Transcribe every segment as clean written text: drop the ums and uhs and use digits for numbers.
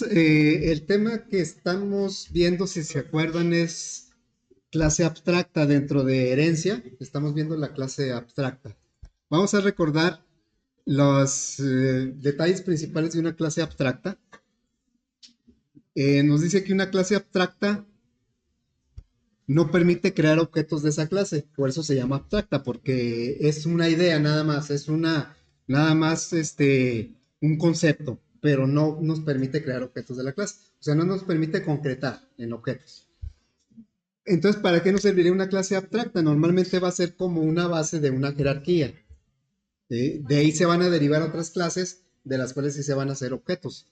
el tema que estamos viendo, si se acuerdan, es clase abstracta dentro de herencia. Estamos viendo la clase abstracta. Vamos a recordar los detalles principales de una clase abstracta. Nos dice que una clase abstracta no permite crear objetos de esa clase, por eso se llama abstracta, porque es una idea nada más, nada más un concepto, pero no nos permite crear objetos de la clase, o sea, no nos permite concretar en objetos. Entonces, ¿para qué nos serviría una clase abstracta? Normalmente va a ser como una base de una jerarquía. De ahí se van a derivar otras clases de las cuales sí se van a hacer objetos.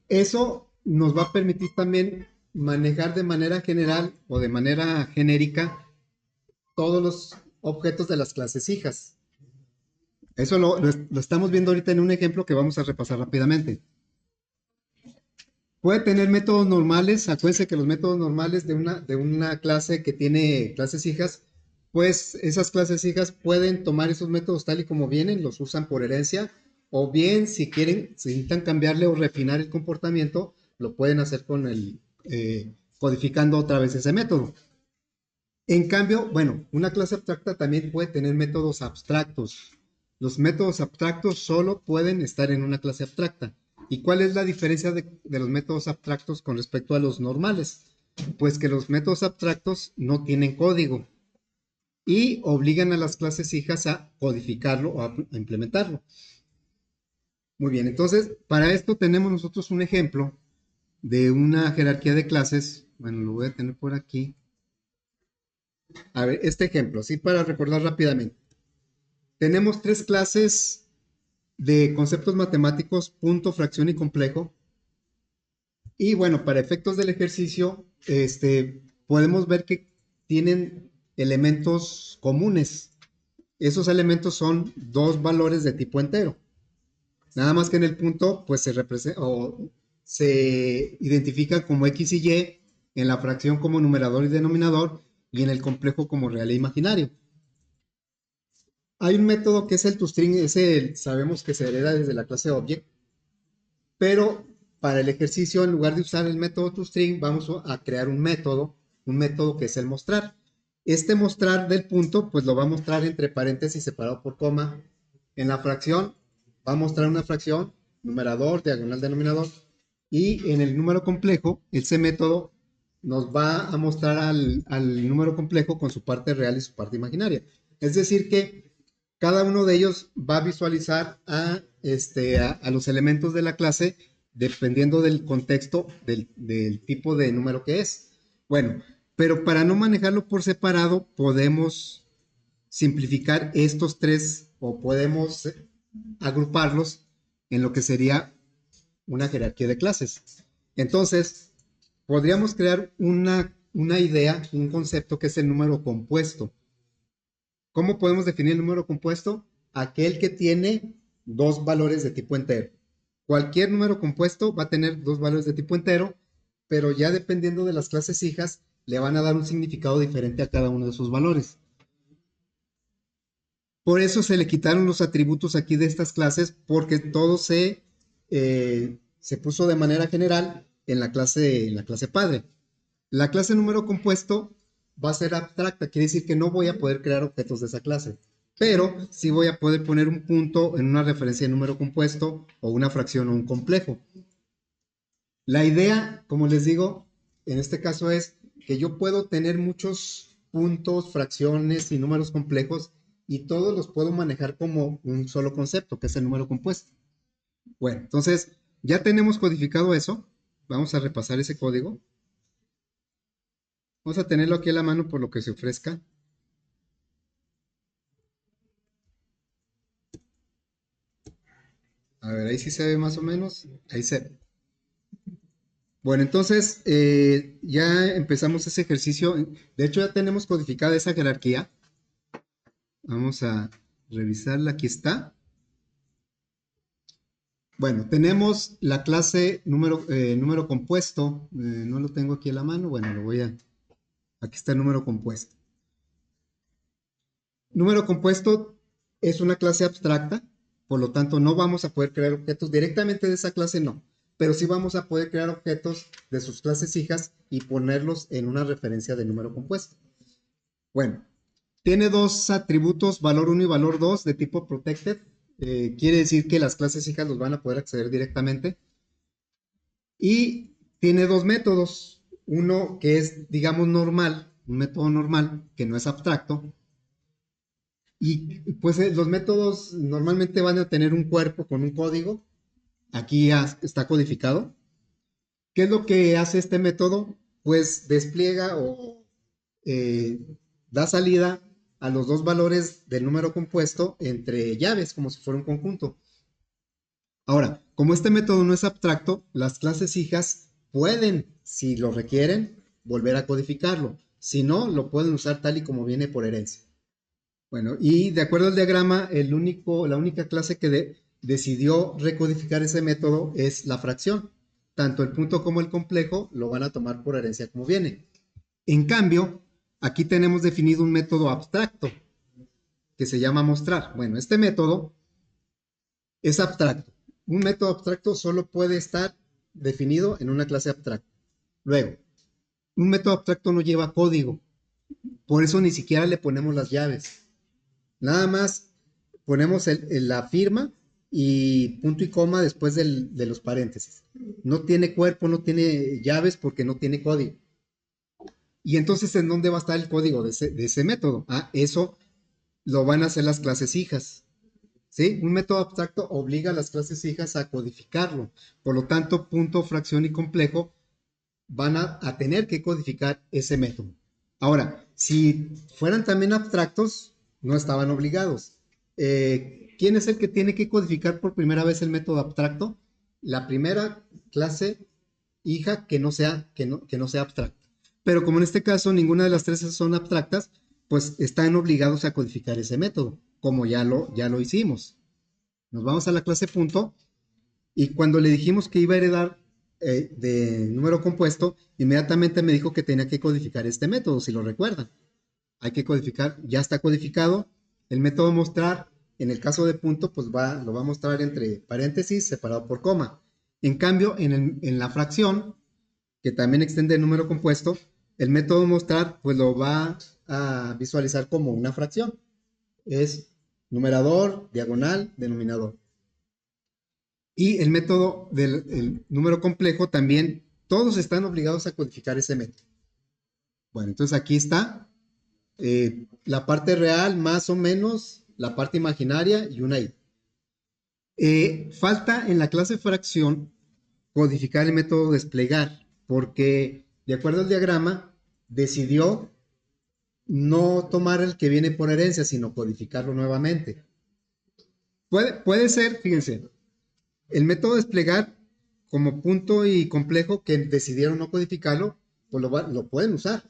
Eso nos va a permitir también manejar de manera general o de manera genérica todos los objetos de las clases hijas. Eso lo estamos viendo ahorita en un ejemplo que vamos a repasar rápidamente. Puede tener métodos normales. Acuérdense que los métodos normales de una clase que tiene clases hijas, pues esas clases hijas pueden tomar esos métodos tal y como vienen, los usan por herencia, o bien si quieren, si necesitan cambiarle o refinar el comportamiento, lo pueden hacer con codificando otra vez ese método. En cambio, bueno, una clase abstracta también puede tener métodos abstractos. Los métodos abstractos solo pueden estar en una clase abstracta. ¿Y cuál es la diferencia de los métodos abstractos con respecto a los normales? Pues que los métodos abstractos no tienen código y obligan a las clases hijas a codificarlo o a implementarlo. Muy bien, entonces para esto tenemos nosotros un ejemplo de una jerarquía de clases. Bueno, lo voy a tener por aquí. A ver, este ejemplo, sí, para recordar rápidamente. Tenemos tres clases de conceptos matemáticos, punto, fracción y complejo. Y bueno, para efectos del ejercicio, podemos ver que tienen elementos comunes. Esos elementos son dos valores de tipo entero. Nada más que en el punto, pues se identifica como X y Y, en la fracción como numerador y denominador, y en el complejo como real e imaginario. Hay un método que es el toString, sabemos que se hereda desde la clase Object, pero para el ejercicio, en lugar de usar el método toString, vamos a crear un método que es el mostrar. Este mostrar del punto, pues lo va a mostrar entre paréntesis separado por coma. En la fracción, va a mostrar una fracción, numerador, diagonal, denominador. Y en el número complejo, ese método nos va a mostrar al número complejo con su parte real y su parte imaginaria. Es decir que cada uno de ellos va a visualizar a los elementos de la clase dependiendo del contexto del tipo de número que es. Bueno, pero para no manejarlo por separado, podemos simplificar estos tres o podemos agruparlos en lo que sería una jerarquía de clases. Entonces, podríamos crear una idea, un concepto que es el número compuesto. ¿Cómo podemos definir el número compuesto? Aquel que tiene dos valores de tipo entero. Cualquier número compuesto va a tener dos valores de tipo entero, pero ya dependiendo de las clases hijas, le van a dar un significado diferente a cada uno de sus valores. Por eso se le quitaron los atributos aquí de estas clases, porque todo se puso de manera general en la clase padre. La clase número compuesto va a ser abstracta, quiere decir que no voy a poder crear objetos de esa clase, pero sí voy a poder poner un punto en una referencia de número compuesto o una fracción o un complejo. La idea, como les digo, en este caso es que yo puedo tener muchos puntos, fracciones y números complejos y todos los puedo manejar como un solo concepto, que es el número compuesto. Bueno, entonces ya tenemos codificado eso. Vamos a repasar ese código. Vamos a tenerlo aquí a la mano por lo que se ofrezca. A ver, ahí sí se ve más o menos. Ahí se ve. Bueno, entonces ya empezamos ese ejercicio. De hecho, ya tenemos codificada esa jerarquía. Vamos a revisarla. Aquí está. Bueno, tenemos la clase número compuesto. No lo tengo aquí a la mano. Bueno, aquí está el número compuesto. Número compuesto es una clase abstracta Por lo tanto, no vamos a poder crear objetos directamente de esa clase, no. Pero sí vamos a poder crear objetos de sus clases hijas y ponerlos en una referencia de número compuesto. Bueno, tiene dos atributos, valor 1 y valor 2 de tipo protected. Quiere decir que las clases hijas los van a poder acceder directamente. Y tiene dos métodos. Uno que es, digamos, normal, un método normal, que no es abstracto. Y pues los métodos normalmente van a tener un cuerpo con un código. Aquí ya está codificado. ¿Qué es lo que hace este método? Pues despliega o eh, da salida a los dos valores del número compuesto entre llaves, como si fuera un conjunto. Ahora, como este método no es abstracto, las clases hijas pueden, si lo requieren, volver a codificarlo. Si no, lo pueden usar tal y como viene por herencia. Bueno, y de acuerdo al diagrama, la única clase que decidió recodificar ese método es la fracción. Tanto el punto como el complejo lo van a tomar por herencia como viene. En cambio, aquí tenemos definido un método abstracto que se llama mostrar. Bueno, este método es abstracto. Un método abstracto solo puede estar definido en una clase abstracta. Luego, un método abstracto no lleva código. Por eso ni siquiera le ponemos las llaves. Nada más ponemos la firma y punto y coma después de los paréntesis. No tiene cuerpo, no tiene llaves porque no tiene código. Y entonces, ¿en dónde va a estar el código de ese método? Ah, eso lo van a hacer las clases hijas. ¿Sí? Un método abstracto obliga a las clases hijas a codificarlo. Por lo tanto, punto, fracción y complejo van a tener que codificar ese método. Ahora, si fueran también abstractos, no estaban obligados. ¿Quién es el que tiene que codificar por primera vez el método abstracto? La primera clase hija que no sea abstracta. Pero como en este caso ninguna de las tres son abstractas, pues están obligados a codificar ese método, como ya lo hicimos. Nos vamos a la clase punto y cuando le dijimos que iba a heredar de número compuesto, inmediatamente me dijo que tenía que codificar este método, si lo recuerdan. Hay que codificar, ya está codificado. El método mostrar, en el caso de punto, pues lo va a mostrar entre paréntesis separado por coma. En cambio, en la fracción, que también extiende el número compuesto, el método mostrar, pues lo va a visualizar como una fracción. Es numerador, diagonal, denominador. Y el método del número complejo también, todos están obligados a codificar ese método. Bueno, entonces aquí está la parte real más o menos, la parte imaginaria y una i. Falta en la clase fracción codificar el método desplegar, porque de acuerdo al diagrama decidió no tomar el que viene por herencia, sino codificarlo nuevamente. Puede ser, fíjense, el método desplegar como punto y complejo que decidieron no codificarlo, pues lo pueden usar.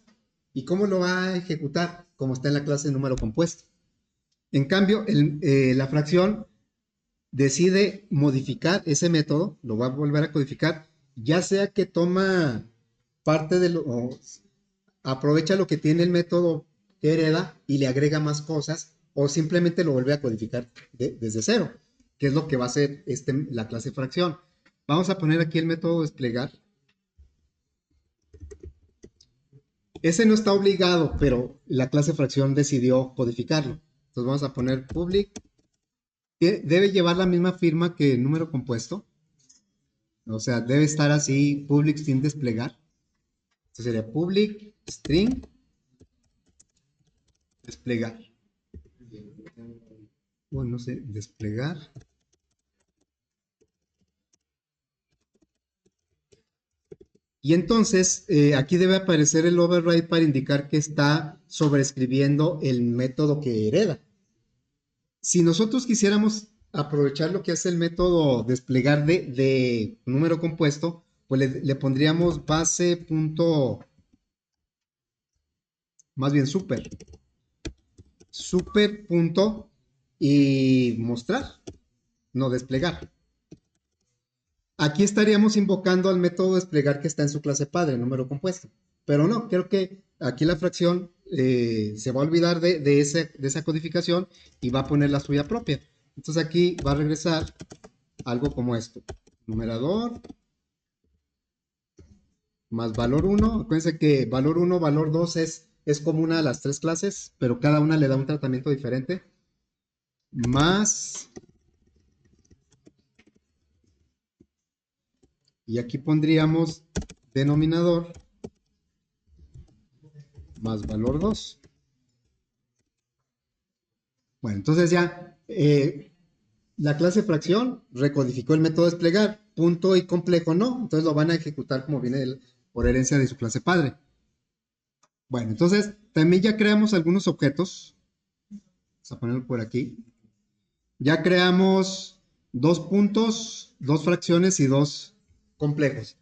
¿Y cómo lo va a ejecutar? Como está en la clase de número compuesto. En cambio, la fracción decide modificar ese método, lo va a volver a codificar, ya sea que toma parte aprovecha lo que tiene el método que hereda y le agrega más cosas, o simplemente lo vuelve a codificar desde cero, que es lo que va a hacer la clase fracción. Vamos a poner aquí el método desplegar. Ese no está obligado, pero la clase fracción decidió codificarlo. Entonces vamos a poner public. Debe llevar la misma firma que el número compuesto. O sea, debe estar así, public string desplegar. Esto sería public string desplegar. Bueno, no sé, desplegar. Y entonces aquí debe aparecer el override para indicar que está sobreescribiendo el método que hereda. Si nosotros quisiéramos aprovechar lo que hace el método desplegar de número compuesto, pues le pondríamos base punto, más bien super punto y mostrar, no desplegar. Aquí estaríamos invocando al método desplegar que está en su clase padre, número compuesto. Pero no, creo que aquí la fracción se va a olvidar de esa codificación y va a poner la suya propia. Entonces aquí va a regresar algo como esto. Numerador más valor 1. Acuérdense que valor 1, valor 2 es común a las tres clases, pero cada una le da un tratamiento diferente. Más, y aquí pondríamos denominador más valor 2. Bueno, entonces ya la clase fracción recodificó el método desplegar, punto y complejo no, entonces lo van a ejecutar como viene por herencia de su clase padre. Bueno, entonces también ya creamos algunos objetos, vamos a ponerlo por aquí, ya creamos dos puntos, dos fracciones y dos complejos.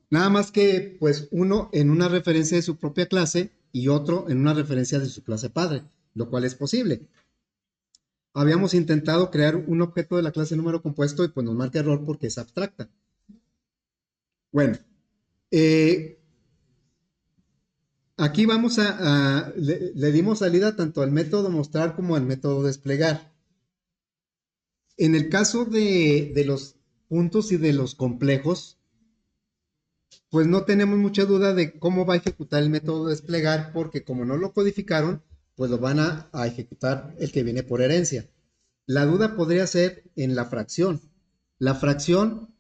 Nada más que, pues, uno en una referencia de su propia clase y otro en una referencia de su clase padre, lo cual es posible. Habíamos intentado crear un objeto de la clase número compuesto y pues nos marca error porque es abstracta. Bueno, eh, aquí vamos le dimos salida tanto al método mostrar como al método desplegar. En el caso de los puntos y de los complejos, pues no tenemos mucha duda de cómo va a ejecutar el método desplegar, porque como no lo codificaron, pues lo van a ejecutar el que viene por herencia. La duda podría ser en la fracción. La fracción,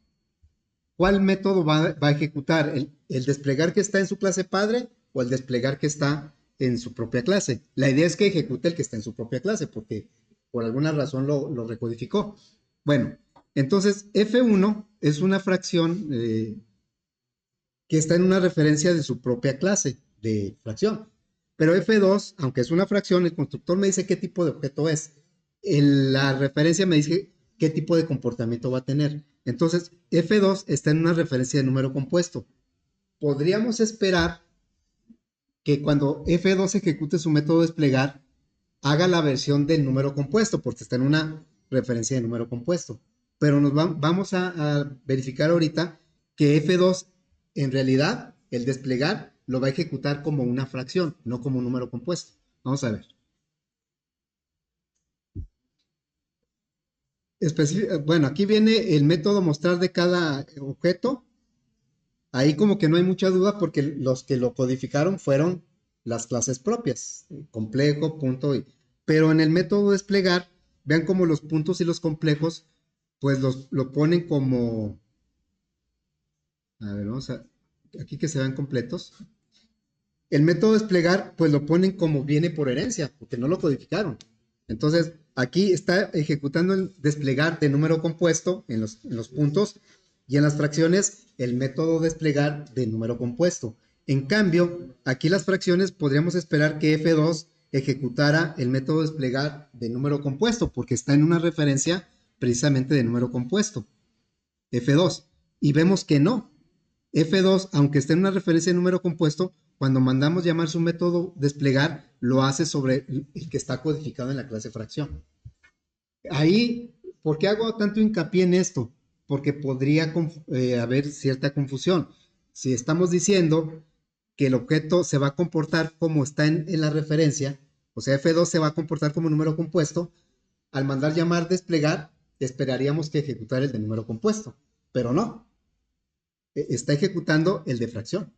¿cuál método va a ejecutar? ¿El desplegar que está en su clase padre o el desplegar que está en su propia clase? La idea es que ejecute el que está en su propia clase, porque por alguna razón lo recodificó. Bueno, entonces F1 es una fracción que está en una referencia de su propia clase de fracción. Pero F2, aunque es una fracción, el constructor me dice qué tipo de objeto es. La referencia me dice qué tipo de comportamiento va a tener. Entonces, F2 está en una referencia de número compuesto. Podríamos esperar que cuando F2 ejecute su método desplegar, haga la versión del número compuesto, porque está en una referencia de número compuesto. Pero vamos a verificar ahorita que F2 en realidad el desplegar lo va a ejecutar como una fracción, no como un número compuesto. Vamos a ver. Bueno, aquí viene el método mostrar de cada objeto. Ahí como que no hay mucha duda porque los que lo codificaron fueron las clases propias, complejo, punto y... Pero en el método desplegar, vean como los puntos y los complejos, pues lo ponen como... A ver, vamos a... Aquí que se vean completos. El método desplegar, pues lo ponen como viene por herencia, porque no lo codificaron. Entonces, aquí está ejecutando el desplegar de número compuesto en los puntos y en las fracciones el método desplegar de número compuesto. En cambio, aquí las fracciones podríamos esperar que F2 ejecutara el método desplegar de número compuesto, porque está en una referencia precisamente de número compuesto, F2. Y vemos que no. F2, aunque esté en una referencia de número compuesto, cuando mandamos llamar su método desplegar, lo hace sobre el que está codificado en la clase fracción. Ahí, ¿por qué hago tanto hincapié en esto? Porque podría haber cierta confusión. Si estamos diciendo que el objeto se va a comportar como está en la referencia, o sea, F2 se va a comportar como número compuesto, al mandar llamar desplegar, esperaríamos que ejecutara el de número compuesto, pero no, está ejecutando el de fracción,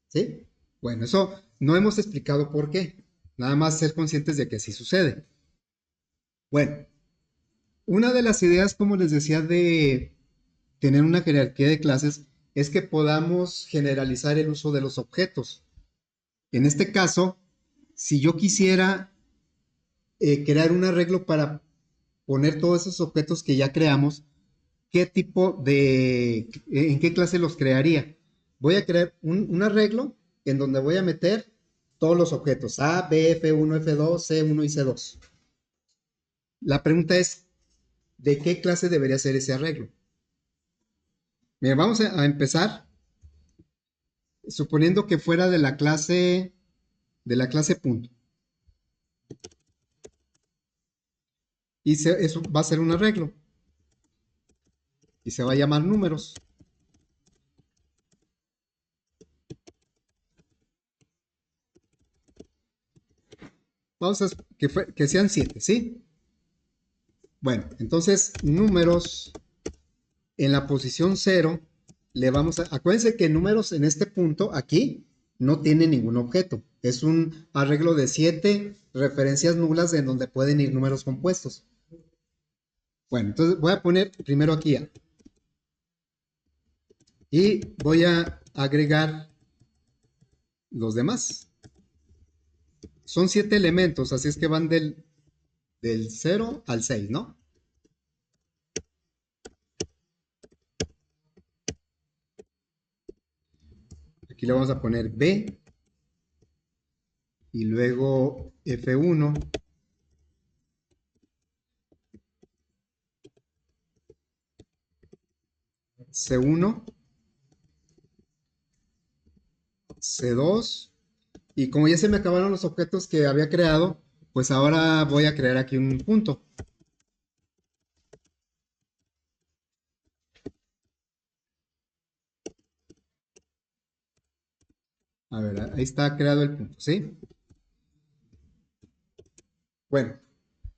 ¿sí? Bueno, eso no hemos explicado por qué, nada más ser conscientes de que así sucede. Bueno, una de las ideas, como les decía, de tener una jerarquía de clases es que podamos generalizar el uso de los objetos. En este caso, si yo quisiera crear un arreglo para poner todos esos objetos que ya creamos, ¿qué tipo en qué clase los crearía? Voy a crear un arreglo en donde voy a meter todos los objetos A, B, F1, F2, C1 y C2. La pregunta es, ¿de qué clase debería ser ese arreglo? Bien, vamos a empezar suponiendo que fuera de la clase punto. Y eso va a ser un arreglo. Y se va a llamar números. Vamos a que sean 7, ¿sí? Bueno, entonces números en la posición 0 le vamos a... Acuérdense que números en este punto aquí no tiene ningún objeto. Es un arreglo de 7 referencias nulas en donde pueden ir números compuestos. Bueno, entonces voy a poner primero aquí A. Y voy a agregar los demás. Son 7 elementos, así es que van del 0 al 6, ¿no? Aquí le vamos a poner B y luego F1, C1, C2 y como ya se me acabaron los objetos que había creado, pues ahora voy a crear aquí un punto. A ver, ahí está creado el punto, ¿sí? Bueno,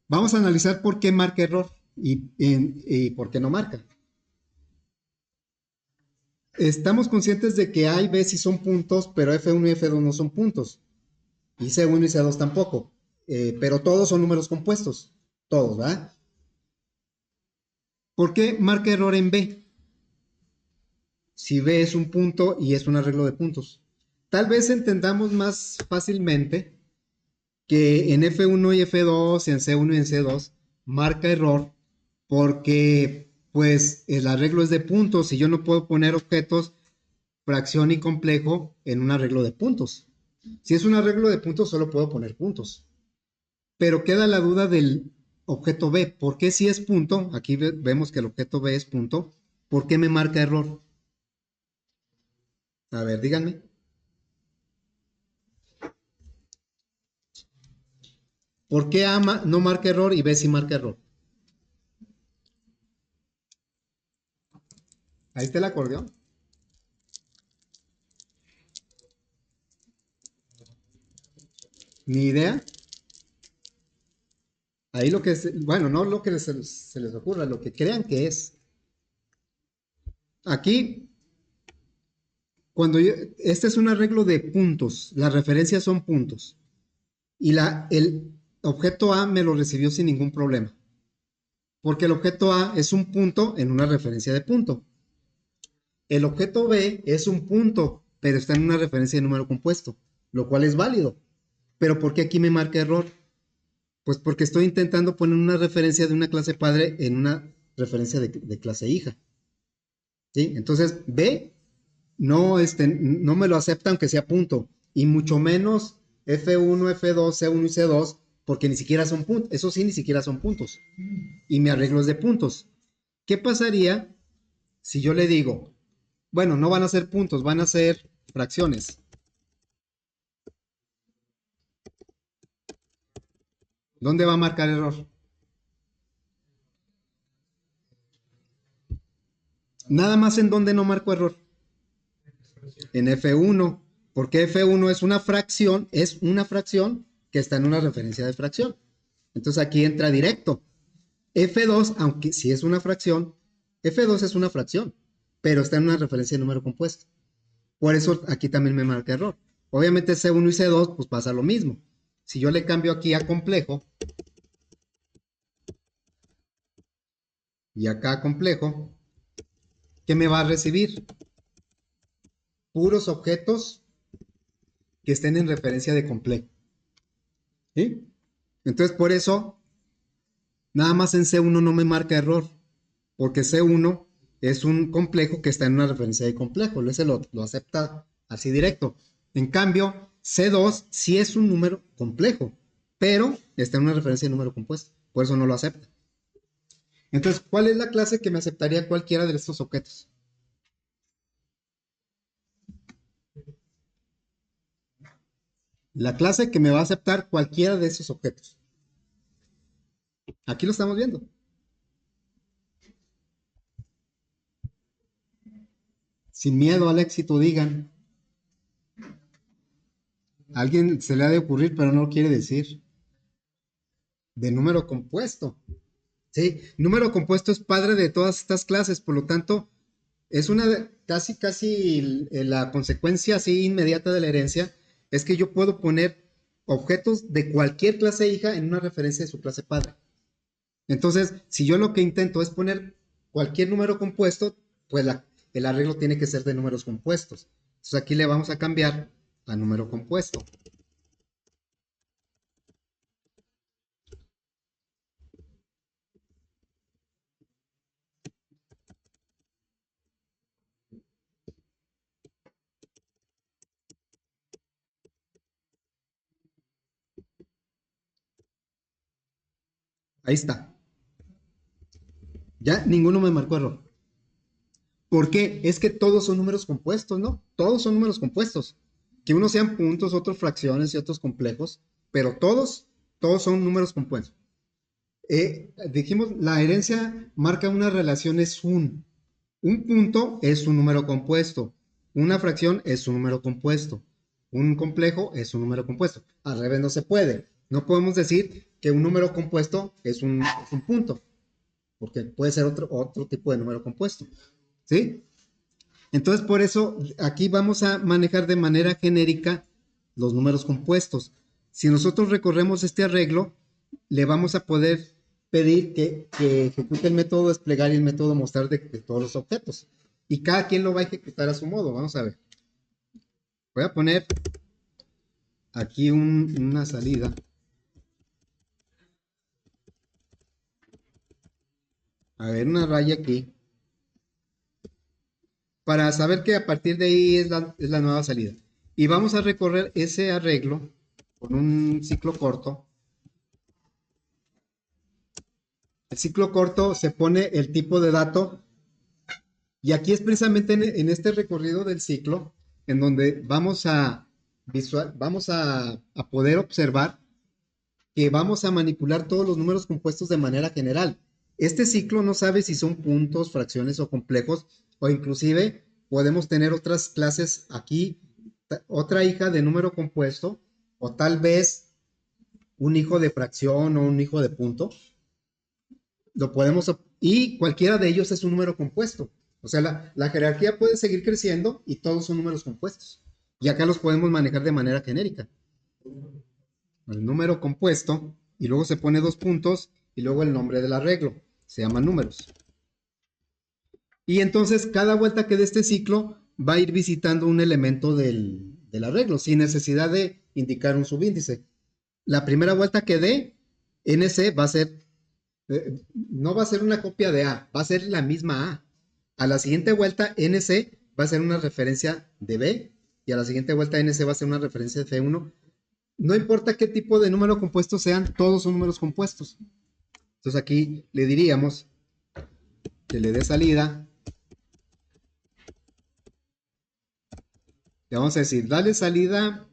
vamos a analizar por qué marca error y por qué no marca. Estamos conscientes de que A y B sí son puntos, pero F1 y F2 no son puntos. Y C1 y C2 tampoco. Pero todos son números compuestos. Todos, ¿verdad? ¿Por qué marca error en B? Si B es un punto y es un arreglo de puntos. Tal vez entendamos más fácilmente que en F1 y F2, en C1 y en C2, marca error porque pues el arreglo es de puntos y yo no puedo poner objetos fracción y complejo en un arreglo de puntos. Si es un arreglo de puntos, solo puedo poner puntos. Pero queda la duda del objeto B. ¿Por qué si es punto? Aquí vemos que el objeto B es punto. ¿Por qué me marca error? A ver, díganme. ¿Por qué A no marca error y B sí marca error? Ahí está el acordeón. Ni idea. Ahí lo que es, bueno, no lo que se les ocurra, lo que crean que es. Aquí, este es un arreglo de puntos, las referencias son puntos. Y el objeto A me lo recibió sin ningún problema. Porque el objeto A es un punto en una referencia de punto. El objeto B es un punto, pero está en una referencia de número compuesto, lo cual es válido. Pero ¿por qué aquí me marca error? Pues porque estoy intentando poner una referencia de una clase padre en una referencia de clase hija. ¿Sí? Entonces, B no me lo acepta aunque sea punto. Y mucho menos F1, F2, C1 y C2, porque ni siquiera son puntos. Eso sí, ni siquiera son puntos. Y mi arreglo es de puntos. ¿Qué pasaría si yo le digo, bueno, no van a ser puntos, van a ser fracciones? ¿Dónde va a marcar error? Nada más en donde no marco error. En F1. Porque F1 es una fracción que está en una referencia de fracción. Entonces aquí entra directo. F2, aunque si es una fracción, F2 es una fracción, pero está en una referencia de número compuesto. Por eso aquí también me marca error. Obviamente C1 y C2, pues pasa lo mismo. Si yo le cambio aquí a complejo y acá a complejo, ¿qué me va a recibir? Puros objetos que estén en referencia de complejo. ¿Sí? Entonces, por eso, nada más en C1 no me marca error, porque C1 es un complejo que está en una referencia de complejo, ese lo acepta así directo. En cambio, C2 sí es un número complejo, pero está en una referencia de número compuesto, por eso no lo acepta. Entonces, ¿cuál es la clase que me aceptaría cualquiera de estos objetos? La clase que me va a aceptar cualquiera de esos objetos. Aquí lo estamos viendo. Sin miedo al éxito, digan. A alguien se le ha de ocurrir, pero no lo quiere decir. De número compuesto. ¿sí? Número compuesto es padre de todas estas clases, por lo tanto, es una casi la consecuencia así inmediata de la herencia, es que yo puedo poner objetos de cualquier clase hija en una referencia de su clase padre. Entonces, si yo lo que intento es poner cualquier número compuesto, pues el arreglo tiene que ser de números compuestos. Entonces aquí le vamos a cambiar a número compuesto. Ahí está. Ya ninguno me marcó error. ¿Por qué? Es que todos son números compuestos, ¿no? Todos son números compuestos. Que unos sean puntos, otros fracciones y otros complejos, pero todos son números compuestos. Dijimos, la herencia marca una relación, es un punto es un número compuesto, una fracción es un número compuesto, un complejo es un número compuesto. Al revés no se puede. No podemos decir que un número compuesto es un punto, porque puede ser otro tipo de número compuesto. ¿Sí? Entonces, por eso aquí vamos a manejar de manera genérica los números compuestos. Si nosotros recorremos este arreglo, le vamos a poder pedir que ejecute el método desplegar y el método mostrar de todos los objetos. Y cada quien lo va a ejecutar a su modo. Vamos a ver. Voy a poner aquí una salida. A ver, una raya aquí. Para saber que a partir de ahí es la nueva salida. Y vamos a recorrer ese arreglo con un ciclo corto. El ciclo corto se pone el tipo de dato y aquí es precisamente en este recorrido del ciclo en donde vamos a poder observar que vamos a manipular todos los números compuestos de manera general. Este ciclo no sabe si son puntos, fracciones o complejos, o inclusive podemos tener otras clases aquí, otra hija de número compuesto, o tal vez un hijo de fracción o un hijo de punto. Lo podemos, y cualquiera de ellos es un número compuesto. O sea, la jerarquía puede seguir creciendo y todos son números compuestos. Y acá los podemos manejar de manera genérica. El número compuesto, y luego se pone dos puntos, y luego el nombre del arreglo. Se llaman números. Y entonces cada vuelta que dé este ciclo va a ir visitando un elemento del arreglo, sin necesidad de indicar un subíndice. La primera vuelta que dé, NC va a ser no va a ser una copia de A, va a ser la misma A. A la siguiente vuelta, NC va a ser una referencia de B y a la siguiente vuelta, NC va a ser una referencia de C1. No importa qué tipo de número compuesto sean, todos son números compuestos. Entonces aquí le diríamos que le dé salida. Le vamos a decir, dale salida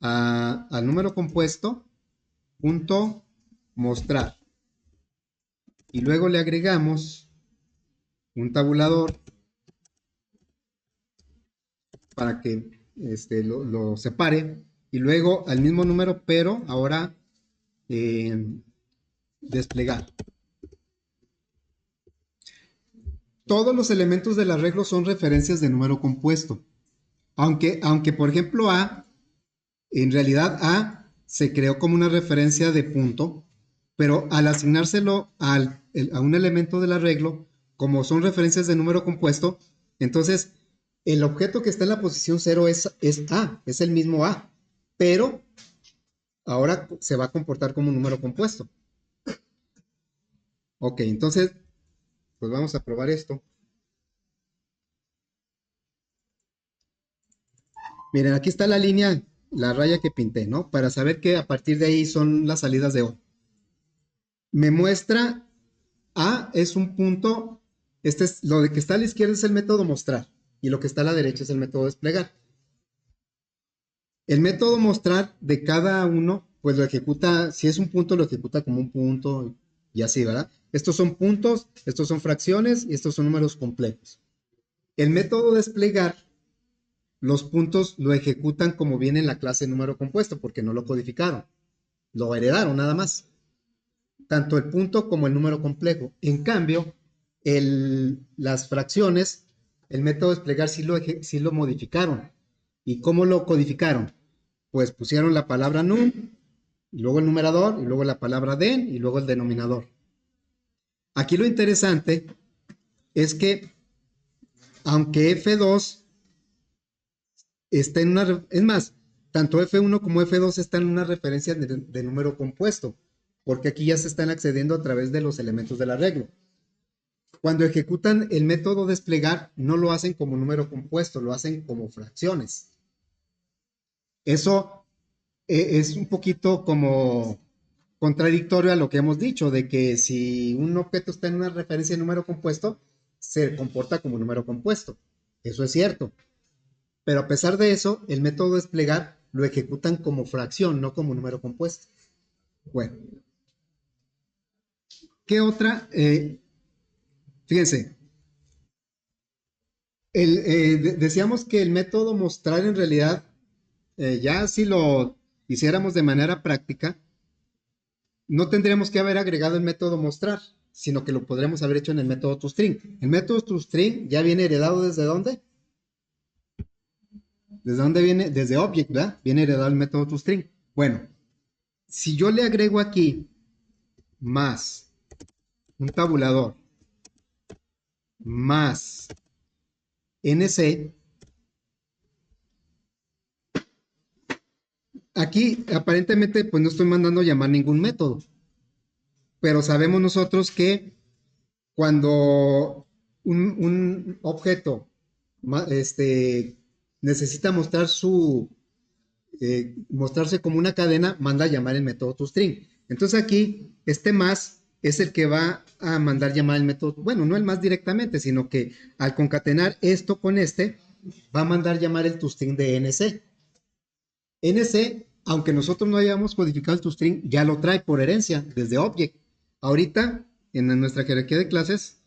al número compuesto, punto, mostrar. Y luego le agregamos un tabulador para que lo separe y luego al mismo número, pero ahora desplegar. Todos los elementos del arreglo son referencias de número compuesto. Aunque por ejemplo en realidad A se creó como una referencia de punto, pero al asignárselo a un elemento del arreglo, como son referencias de número compuesto, entonces el objeto que está en la posición 0 es A, es el mismo A, pero ahora se va a comportar como un número compuesto. Ok, entonces, pues vamos a probar esto. Miren, aquí está la línea, la raya que pinté, ¿no? Para saber que a partir de ahí son las salidas de O. Me muestra A es un punto, lo de que está a la izquierda es el método mostrar y lo que está a la derecha es el método desplegar. El método mostrar de cada uno, pues lo ejecuta, si es un punto, lo ejecuta como un punto y así, ¿verdad? Estos son puntos, estos son fracciones y estos son números complejos. El método desplegar, los puntos lo ejecutan como viene en la clase número compuesto, porque no lo codificaron, lo heredaron nada más. tanto el punto como el número complejo. En cambio, las fracciones, el método desplegar sí lo modificaron. ¿Y cómo lo codificaron? Pues pusieron la palabra num, y luego el numerador, y luego la palabra den, y luego el denominador. Aquí lo interesante es que, aunque F2 está en una, es más, tanto F1 como F2 están en una referencia de número compuesto, porque aquí ya se están accediendo a través de los elementos del arreglo. Cuando ejecutan el método desplegar, no lo hacen como número compuesto, lo hacen como fracciones. Eso es un poquito como contradictorio a lo que hemos dicho, de que si un objeto está en una referencia de número compuesto, se comporta como número compuesto. Eso es cierto. Pero a pesar de eso, el método desplegar lo ejecutan como fracción, no como número compuesto. Bueno, ¿qué otra? Fíjense, decíamos que el método mostrar en realidad, ya si lo hiciéramos de manera práctica, no tendríamos que haber agregado el método mostrar, sino que lo podríamos haber hecho en el método toString. El método toString ya viene heredado ¿desde dónde? ¿Desde dónde viene? Desde Object, ¿verdad? Viene heredado el método toString. Bueno, si yo le agrego aquí más un tabulador más NC, aquí aparentemente pues no estoy mandando llamar ningún método, pero sabemos nosotros que cuando un objeto necesita mostrarse como una cadena, manda a llamar el método toString. Entonces aquí este más es el que va a mandar llamar el método, bueno, no el más directamente, sino que al concatenar esto con este, va a mandar llamar el toString de NC. NC, aunque nosotros no hayamos codificado el toString, ya lo trae por herencia desde Object. Ahorita, en nuestra jerarquía de clases,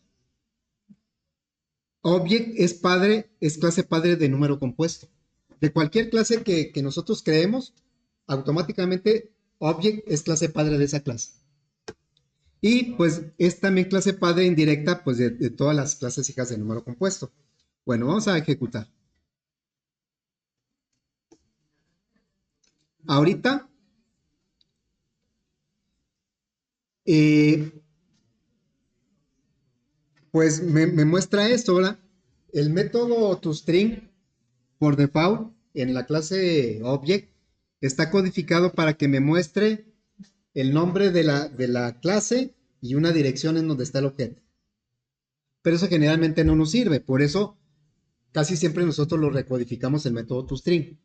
Object es clase padre de número compuesto. De cualquier clase que nosotros creemos, automáticamente Object es clase padre de esa clase. Y pues es también clase padre indirecta pues de todas las clases hijas de número compuesto. Bueno, vamos a ejecutar. Ahorita, eh, pues me muestra esto, ¿verdad? El método toString por default en la clase Object está codificado para que me muestre el nombre de la clase y una dirección en donde está el objeto. Pero eso generalmente no nos sirve, por eso casi siempre nosotros lo recodificamos el método toString.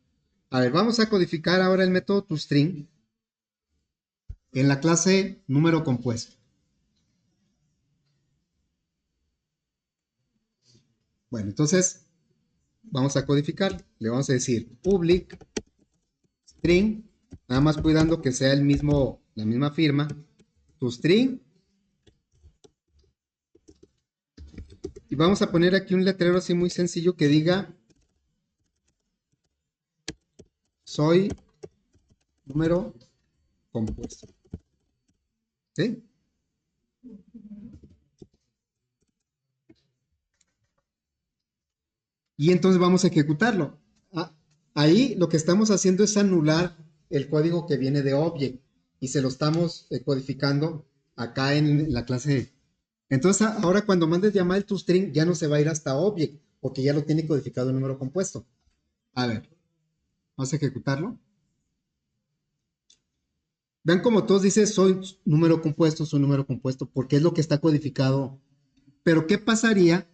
A ver, vamos a codificar ahora el método toString en la clase número compuesto. Bueno, entonces vamos a codificar. Le vamos a decir public string, nada más cuidando que sea la misma firma, toString. Y vamos a poner aquí un letrero así muy sencillo que diga soy número compuesto. ¿Sí? Y entonces vamos a ejecutarlo. Ah, ahí lo que estamos haciendo es anular el código que viene de Object y se lo estamos codificando acá en la clase. Entonces ahora cuando mandes llamar el toString ya no se va a ir hasta Object porque ya lo tiene codificado en número compuesto. A ver, vamos a ejecutarlo. Vean como todos dicen soy número compuesto, porque es lo que está codificado. Pero ¿qué pasaría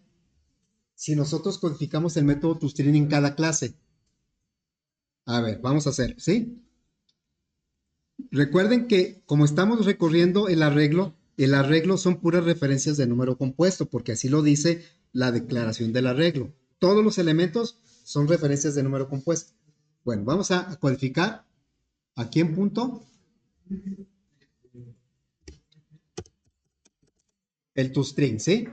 si nosotros codificamos el método toString en cada clase? A ver, vamos a hacer, ¿sí? Recuerden que como estamos recorriendo el arreglo son puras referencias de número compuesto, porque así lo dice la declaración del arreglo. Todos los elementos son referencias de número compuesto. Bueno, vamos a codificar aquí en punto el toString, ¿sí?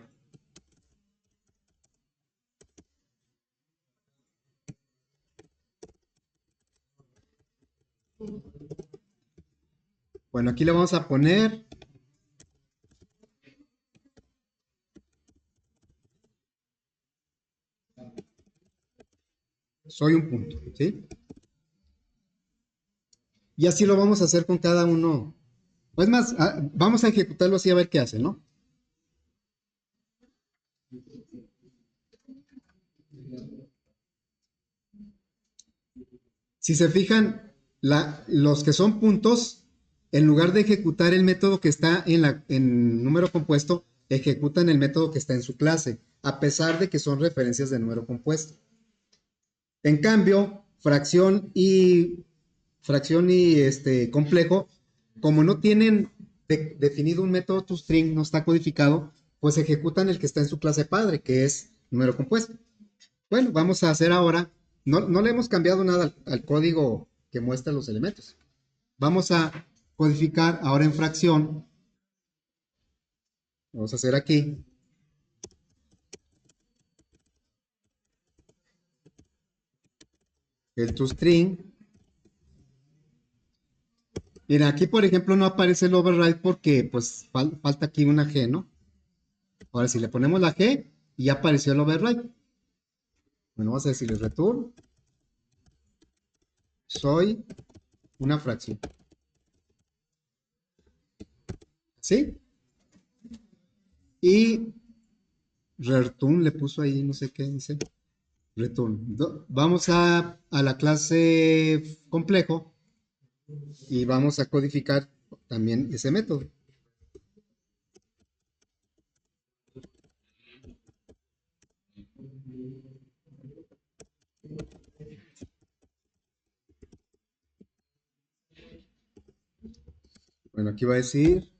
Bueno, aquí le vamos a poner Soy un punto, ¿sí? Y así lo vamos a hacer con cada uno. Pues más, vamos a ejecutarlo así a ver qué hace, ¿no? Si se fijan, los que son puntos, en lugar de ejecutar el método que está en número compuesto, ejecutan el método que está en su clase, a pesar de que son referencias de número compuesto. En cambio, fracción y complejo, como no tienen definido un método toString, no está codificado, pues ejecutan el que está en su clase padre, que es número compuesto. Bueno, vamos a hacer ahora, no le hemos cambiado nada al código que muestra los elementos. Vamos a codificar ahora en fracción. Vamos a hacer aquí el toString. Mira, aquí por ejemplo no aparece el override porque pues falta aquí una G, ¿no? Ahora si le ponemos la G, ya apareció el override. Bueno, vamos a decirle return. Soy una fracción. ¿Sí? Y return le puso ahí, no sé qué dice. Return. Vamos a la clase complejo y vamos a codificar también ese método. Bueno, aquí va a decir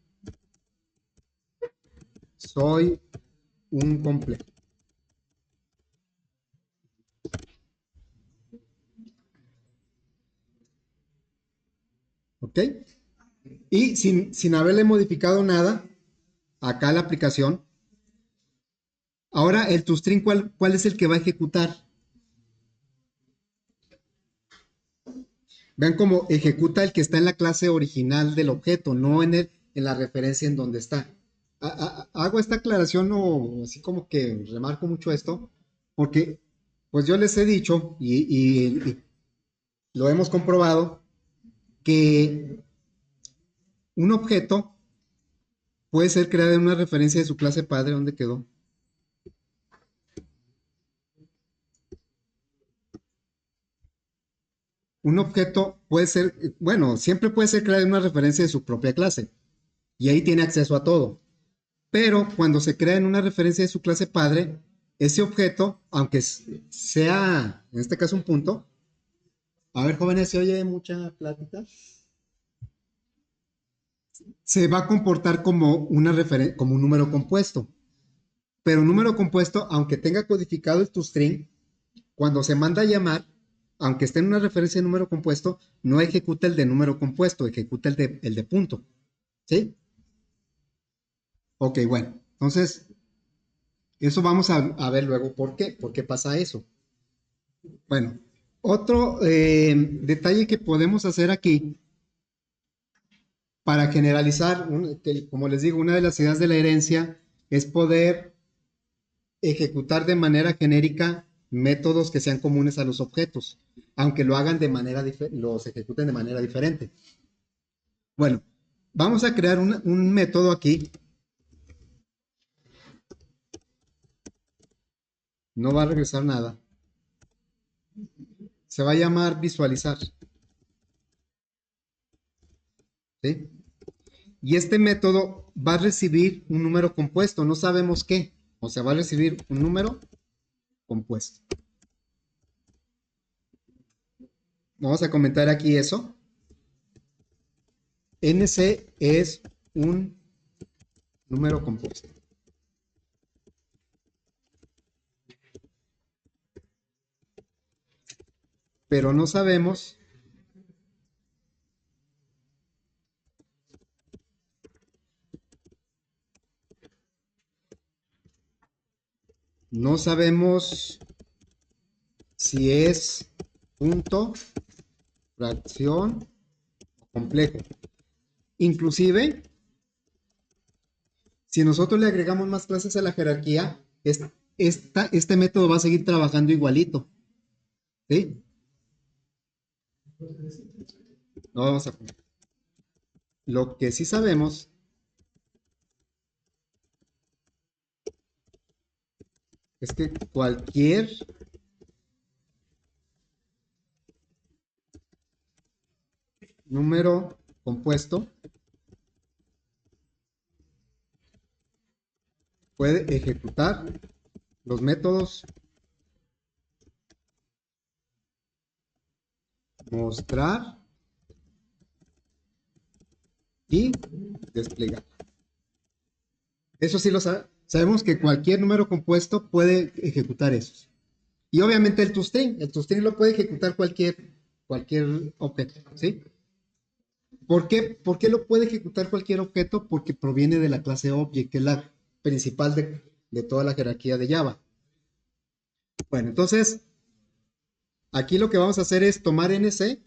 soy un complejo. ¿Ok? Y sin haberle modificado nada, acá la aplicación, ahora el toString, ¿cuál es el que va a ejecutar? Vean cómo ejecuta el que está en la clase original del objeto, no en la referencia en donde está. Hago esta aclaración o así como que remarco mucho esto, porque pues yo les he dicho y lo hemos comprobado que un objeto puede ser creado en una referencia de su clase padre. ¿Dónde quedó? Un objeto puede ser, bueno, siempre puede ser creado en una referencia de su propia clase y ahí tiene acceso a todo. Pero cuando se crea en una referencia de su clase padre, ese objeto, aunque sea, en este caso, un punto, a ver, jóvenes, se oye mucha plática, se va a comportar como, como un número compuesto. Pero un número compuesto, aunque tenga codificado el toString, cuando se manda a llamar, aunque esté en una referencia de número compuesto, no ejecuta el de número compuesto, ejecuta el de punto. ¿Sí? Ok, bueno. Entonces, eso vamos a ver luego por qué. ¿Por qué pasa eso? Bueno, otro detalle que podemos hacer aquí para generalizar, como les digo, una de las ideas de la herencia es poder ejecutar de manera genérica métodos que sean comunes a los objetos, aunque lo hagan los ejecuten de manera diferente. Bueno, vamos a crear un método aquí. No va a regresar nada. Se va a llamar visualizar. ¿Sí? Y este método va a recibir un número compuesto, no sabemos qué. O sea, va a recibir un número compuesto. Vamos a comentar aquí eso. NC es un número compuesto. Pero no sabemos si es punto, fracción o complejo. Inclusive, si nosotros le agregamos más clases a la jerarquía, este método va a seguir trabajando igualito. ¿Sí? No vamos a poner. Lo que sí sabemos es que cualquier número compuesto puede ejecutar los métodos mostrar y desplegar. Eso sí lo sabemos que cualquier número compuesto puede ejecutar esos. Y obviamente el toString lo puede ejecutar cualquier objeto, ¿sí? ¿Por qué lo puede ejecutar cualquier objeto? Porque proviene de la clase Object, que es la principal de toda la jerarquía de Java. Bueno, entonces, aquí lo que vamos a hacer es tomar NC.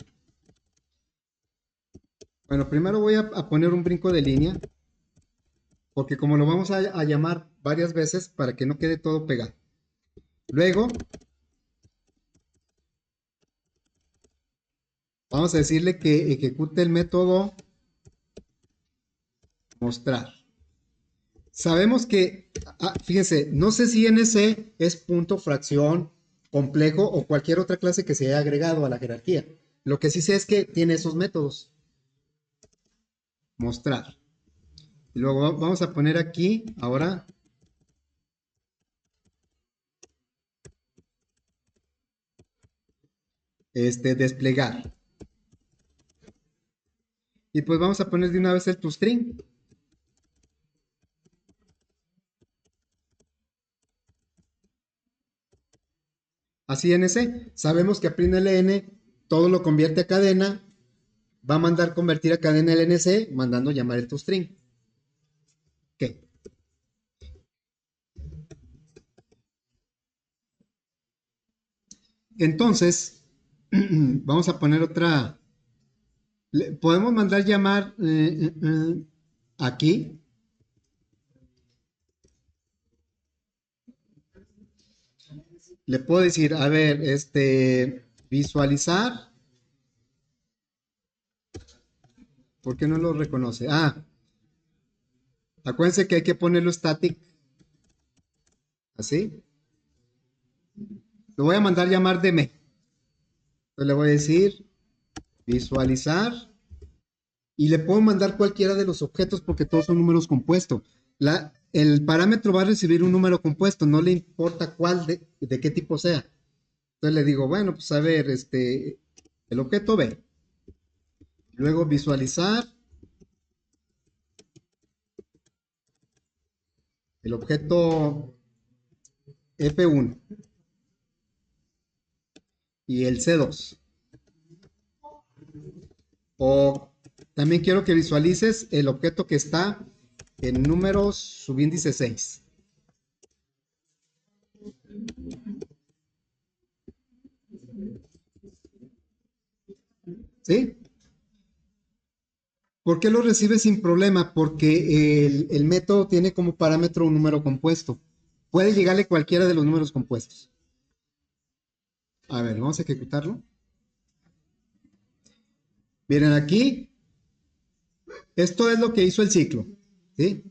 Bueno, primero voy a poner un brinco de línea, porque como lo vamos a llamar varias veces para que no quede todo pegado. Luego, vamos a decirle que ejecute el método mostrar. Sabemos que, fíjense, no sé si NC es punto, fracción, complejo o cualquier otra clase que se haya agregado a la jerarquía. Lo que sí sé es que tiene esos métodos. Mostrar. Y luego vamos a poner aquí, ahora, desplegar. Y pues vamos a poner de una vez el toString. Así NC. Sabemos que aprindln todo lo convierte a cadena. Va a mandar convertir a cadena el NC, mandando llamar el toString. ¿Qué? Entonces, vamos a poner otra. Podemos mandar llamar aquí. Le puedo decir, a ver, visualizar. ¿Por qué no lo reconoce? Acuérdense que hay que ponerlo static. Así. Lo voy a mandar llamar dm. Entonces le voy a decir visualizar. Y le puedo mandar cualquiera de los objetos porque todos son números compuestos. El parámetro va a recibir un número compuesto, no le importa cuál de qué tipo sea. Entonces le digo, bueno, pues a ver, el objeto B. Luego visualizar el objeto F1 y el C2. O también quiero que visualices el objeto que está en números subíndice 6. ¿Sí? ¿Por qué lo recibe sin problema? Porque el método tiene como parámetro un número compuesto. Puede llegarle cualquiera de los números compuestos. A ver, vamos a ejecutarlo. Miren aquí, esto es lo que hizo el ciclo. ¿Sí?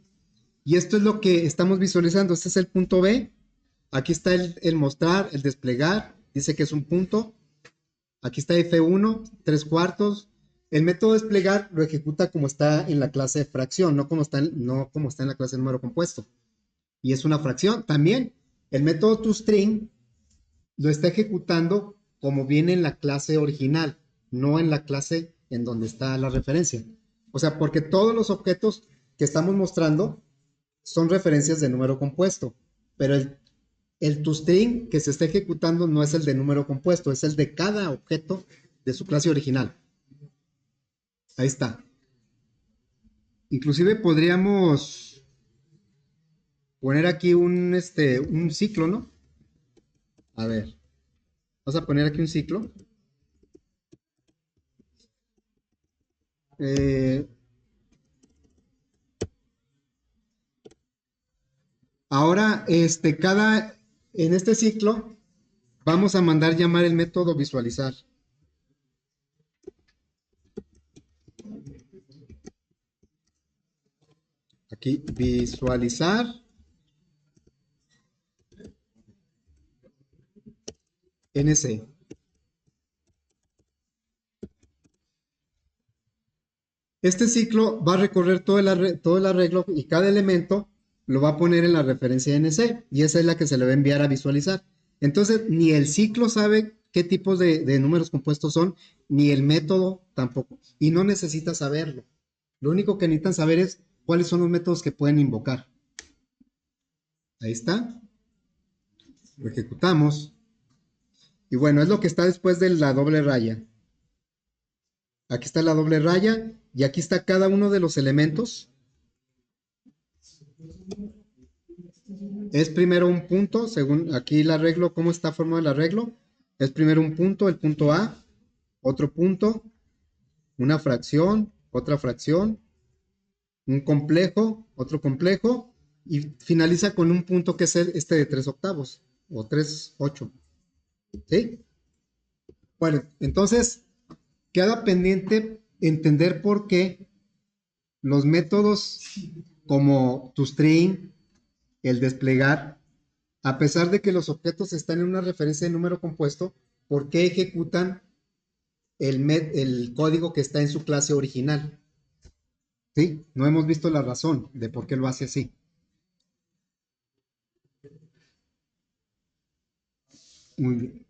Y esto es lo que estamos visualizando. Este es el punto B. Aquí está el mostrar, el desplegar. Dice que es un punto. Aquí está F1, 3 cuartos. El método desplegar lo ejecuta como está en la clase fracción, no como está en la clase número compuesto. Y es una fracción. También el método toString lo está ejecutando como viene en la clase original, no en la clase en donde está la referencia. O sea, porque todos los objetos que estamos mostrando son referencias de número compuesto, pero el toString que se está ejecutando no es el de número compuesto, es el de cada objeto de su clase original. Ahí está. Inclusive podríamos poner aquí un ciclo, ¿no? A ver, vamos a poner aquí un ciclo. Eh, Ahora, en este ciclo, vamos a mandar llamar el método visualizar. Aquí, visualizar. NC. Este ciclo va a recorrer todo el arreglo y cada elemento lo va a poner en la referencia NC y esa es la que se le va a enviar a visualizar. Entonces, ni el ciclo sabe qué tipos de números compuestos son, ni el método tampoco. Y no necesita saberlo. Lo único que necesitan saber es cuáles son los métodos que pueden invocar. Ahí está. Lo ejecutamos. Y bueno, es lo que está después de la doble raya. Aquí está la doble raya y aquí está cada uno de los elementos. Es primero un punto, según aquí el arreglo, ¿cómo está formado el arreglo? Es primero un punto, el punto A, otro punto, una fracción, otra fracción, un complejo, otro complejo, y finaliza con un punto que es este de 3/8, o 3/8. ¿Sí? Bueno, entonces queda pendiente entender por qué los métodos como toString, el desplegar, a pesar de que los objetos están en una referencia de número compuesto, ¿por qué ejecutan el código que está en su clase original? ¿Sí? No hemos visto la razón de por qué lo hace así. Muy bien.